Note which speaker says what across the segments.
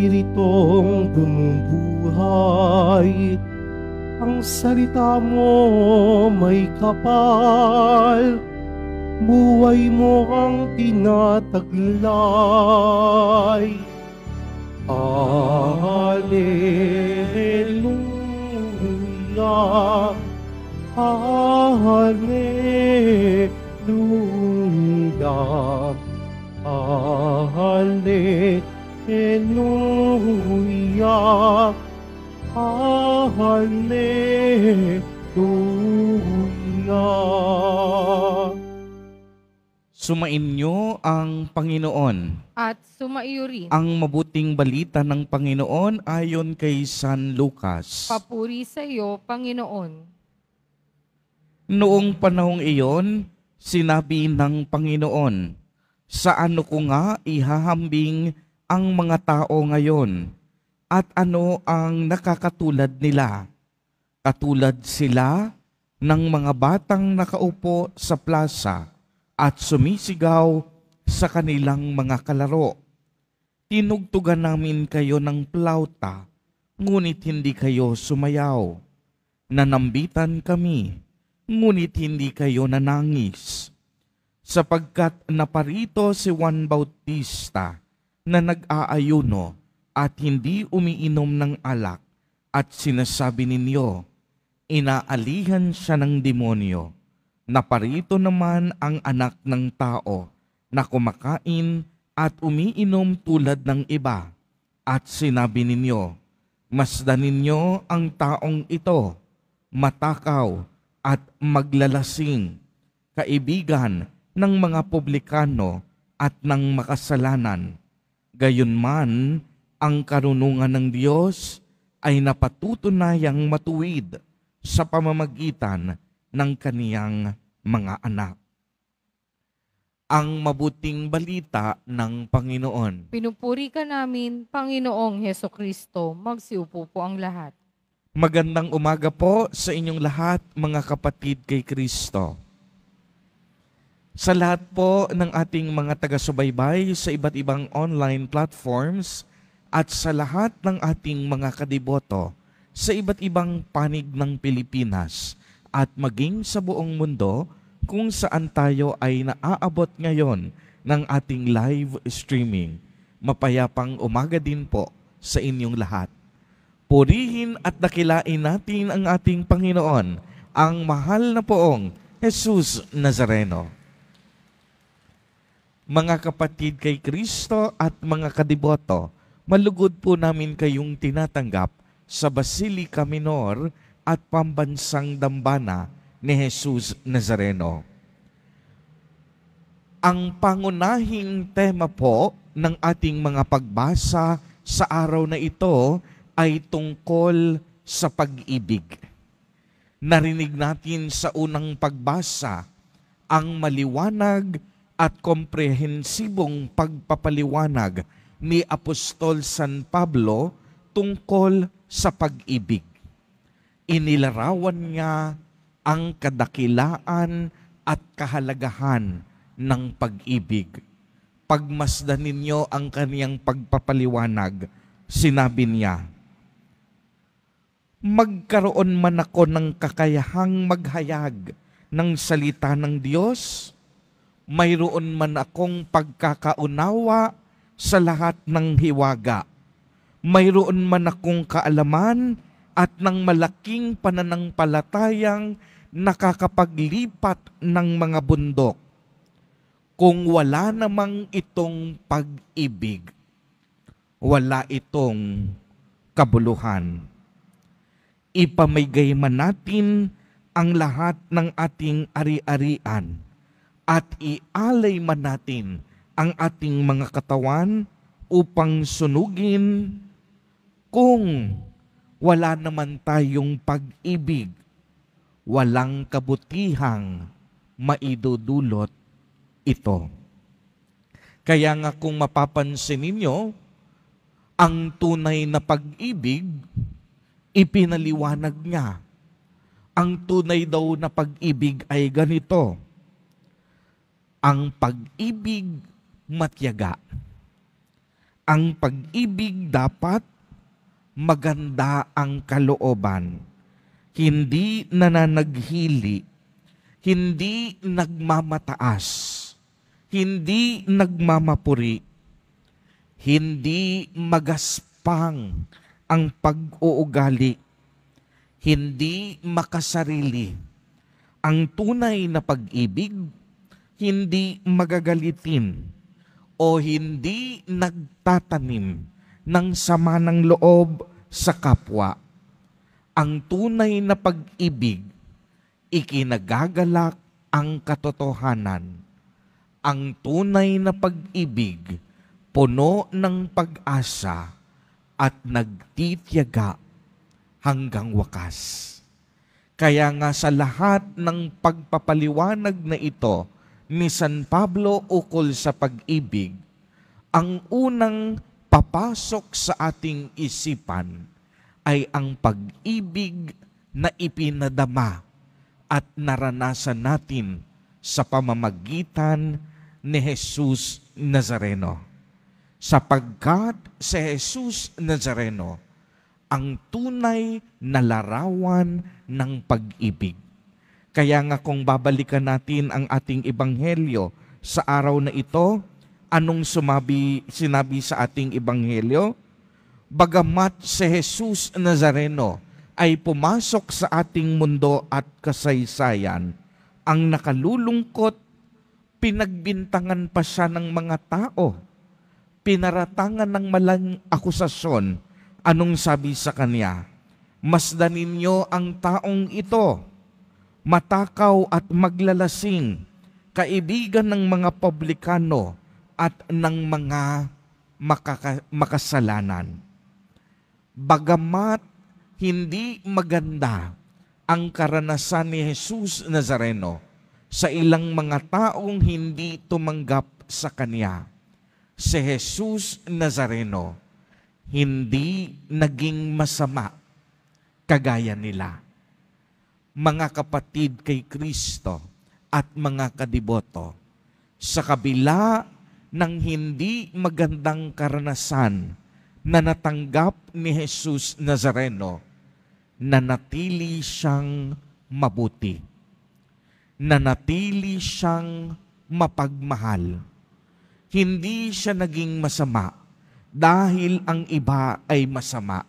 Speaker 1: Espiritong bumubuhay, ang salita mo may kapal, buhay mo ang tinataglay. Alleluia, Alleluia, Alleluia, Alleluia.
Speaker 2: Sumainyo ang Panginoon.
Speaker 3: At sumaiyo rin.
Speaker 2: Ang mabuting balita ng Panginoon ayon kay San Lucas.
Speaker 3: Papuri sa iyo, Panginoon.
Speaker 2: Noong panahong iyon, sinabi ng Panginoon, sa ano ko nga ihahambing ang mga tao ngayon, at ano ang nakakatulad nila? Katulad sila ng mga batang nakaupo sa plaza at sumisigaw sa kanilang mga kalaro. Tinugtugan namin kayo ng plauta, ngunit hindi kayo sumayaw. Nanambitan kami, ngunit hindi kayo nanangis. Sapagkat naparito si Juan Bautista na nag-aayuno at hindi umiinom ng alak, at sinasabi ninyo, inaalihan siya ng demonyo. Naparito naman ang Anak ng Tao na kumakain at umiinom tulad ng iba. At sinabi ninyo, masdan ninyo ang taong ito, matakaw at maglalasing, kaibigan ng mga publikano at ng makasalanan. Gayunman, ang karunungan ng Diyos ay napatutunayang matuwid sa pamamagitan ng kaniyang mga anak. Ang mabuting balita ng Panginoon.
Speaker 3: Pinupuri ka namin, Panginoong Hesukristo. Magsiupo po ang lahat.
Speaker 2: Magandang umaga po sa inyong lahat, mga kapatid kay Kristo. Sa lahat po ng ating mga taga-subaybay sa iba't ibang online platforms at sa lahat ng ating mga kadiboto sa iba't ibang panig ng Pilipinas at maging sa buong mundo kung saan tayo ay naaabot ngayon ng ating live streaming. Mapayapang umaga din po sa inyong lahat. Purihin at dakilain natin ang ating Panginoon, ang mahal na poong Jesus Nazareno. Mga kapatid kay Kristo at mga kadiboto, malugod po namin kayong tinatanggap sa Basilica Minor at Pambansang Dambana ni Jesus Nazareno. Ang pangunahing tema po ng ating mga pagbasa sa araw na ito ay tungkol sa pag-ibig. Narinig natin sa unang pagbasa ang maliwanag at komprehensibong pagpapaliwanag ni Apostol San Pablo tungkol sa pag-ibig. Inilarawan niya ang kadakilaan at kahalagahan ng pag-ibig. Pagmasdan ninyo ang kaniyang pagpapaliwanag, sinabi niya, magkaroon man ako ng kakayahang maghayag ng salita ng Diyos, mayroon man akong pagkakaunawa sa lahat ng hiwaga, mayroon man akong kaalaman at ng malaking pananampalatayang nakakapaglipat ng mga bundok. Kung wala namang itong pag-ibig, wala itong kabuluhan. Ipamigay man natin ang lahat ng ating ari-arian at ialay man natin ang ating mga katawan upang sunugin, kung wala naman tayong pag-ibig, walang kabutihang maidudulot ito. Kaya nga kung mapapansin ninyo, ang tunay na pag-ibig, ipinaliwanag niya. Ang tunay daw na pag-ibig ay ganito. Ang pag-ibig matyaga. Ang pag-ibig dapat maganda ang kalooban, hindi nananaghili, hindi nagmamataas, hindi nagmamapuri, hindi magaspang ang pag-uugali, hindi makasarili. Ang tunay na pag-ibig, hindi magagalitin o hindi nagtatanim ng sama ng loob sa kapwa. Ang tunay na pag-ibig, ikinagagalak ang katotohanan. Ang tunay na pag-ibig, puno ng pag-asa at nagtitiyaga hanggang wakas. Kaya nga sa lahat ng pagpapaliwanag na ito ni San Pablo ukol sa pag-ibig, ang unang papasok sa ating isipan ay ang pag-ibig na ipinadama at naranasan natin sa pamamagitan ni Jesus Nazareno. Sapagkat si Jesus Nazareno ang tunay na larawan ng pag-ibig. Kaya nga kung babalikan natin ang ating ebanghelyo sa araw na ito, anong sinabi sa ating ebanghelyo? Bagamat si Jesus Nazareno ay pumasok sa ating mundo at kasaysayan, ang nakalulungkot, pinagbintangan pa siya ng mga tao, pinaratangan ng malang akusasyon. Anong sabi sa kanya? Masdan ninyo ang taong ito, matakaw at maglalasing, kaibigan ng mga publikano at ng mga makasalanan. Bagamat hindi maganda ang karanasan ni Jesus Nazareno sa ilang mga taong hindi tumanggap sa kanya, si Jesus Nazareno hindi naging masama kagaya nila. Mga kapatid kay Kristo at mga kadiboto, sa kabila ng hindi magandang karanasan na natanggap ni Jesus Nazareno, nanatili siyang mabuti, nanatili siyang mapagmahal. Hindi siya naging masama dahil ang iba ay masama.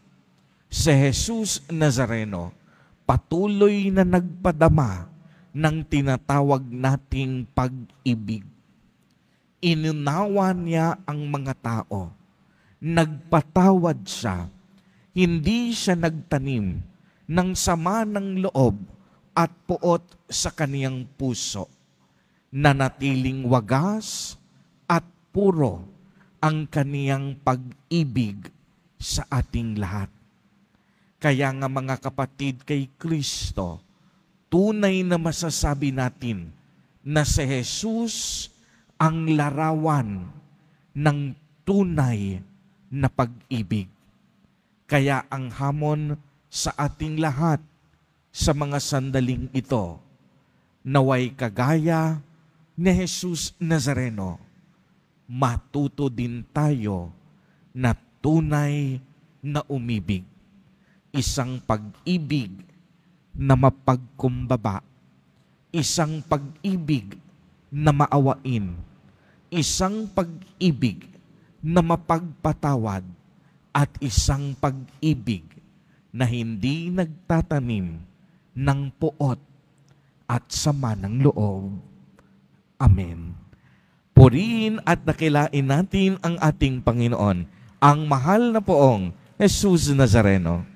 Speaker 2: Si Jesus Nazareno patuloy na nagpadama ng tinatawag nating pag-ibig. Inunawa niya ang mga tao. Nagpatawad siya. Hindi siya nagtanim ng sama ng loob at puot sa kaniyang puso. Nanatiling wagas at puro ang kaniyang pag-ibig sa ating lahat. Kaya nga mga kapatid kay Kristo, tunay na masasabi natin na si Jesus ang larawan ng tunay na pag-ibig. Kaya ang hamon sa ating lahat sa mga sandaling ito, naway kagaya ni Jesus Nazareno, matuto din tayo na tunay na umibig. Isang pag-ibig na mapagkumbaba, isang pag-ibig na maawain, isang pag-ibig na mapagpatawad, at isang pag-ibig na hindi nagtatanim ng puot at sama ng loob. Amen. Purihin at dakilain natin ang ating Panginoon, ang mahal na poong Jesus Nazareno.